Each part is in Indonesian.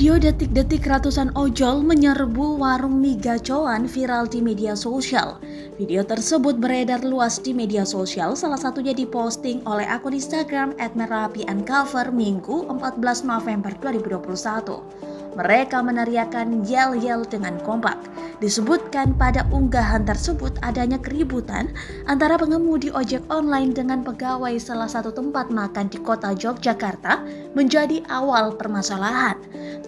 Video detik-detik ratusan ojol menyerbu warung mie gacoan viral di media sosial. Video tersebut beredar luas di media sosial, salah satunya diposting oleh akun Instagram @merapiuncover Minggu 14 November 2021. Mereka meneriakkan yel-yel dengan kompak. Disebutkan pada unggahan tersebut adanya keributan antara pengemudi ojek online dengan pegawai salah satu tempat makan di kota Yogyakarta menjadi awal permasalahan.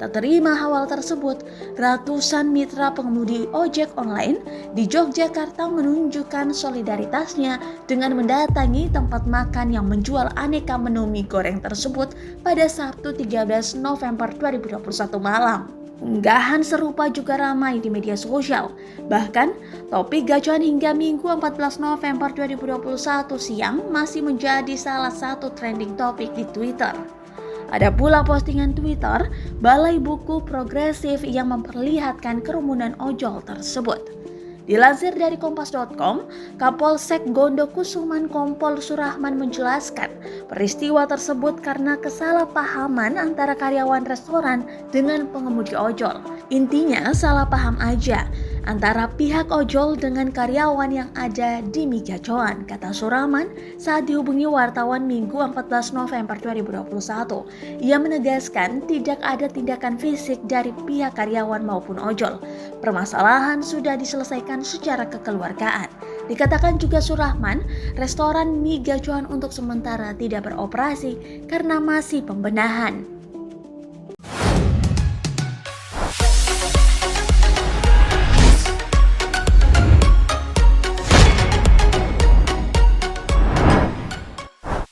Tak terima hal tersebut, ratusan mitra pengemudi ojek online di Yogyakarta menunjukkan solidaritasnya dengan mendatangi tempat makan yang menjual aneka menu mie goreng tersebut pada Sabtu 13 November 2021 malam. Unggahan serupa juga ramai di media sosial. Bahkan, topik gacuan hingga Minggu 14 November 2021 siang masih menjadi salah satu trending topik di Twitter. Ada pula postingan Twitter Balai Buku Progresif yang memperlihatkan kerumunan ojol tersebut. Dilansir dari kompas.com, Kapolsek Gondokusuman Kompol Surahman menjelaskan peristiwa tersebut karena kesalahpahaman antara karyawan restoran dengan pengemudi ojol. Intinya salah paham aja antara pihak ojol dengan karyawan yang ada di mie gacoan, kata Surahman saat dihubungi wartawan Minggu 14 November 2021. Ia menegaskan tidak ada tindakan fisik dari pihak karyawan maupun ojol. Permasalahan sudah diselesaikan secara kekeluargaan. Dikatakan juga Surahman, restoran mie gacoan untuk sementara tidak beroperasi karena masih pembenahan.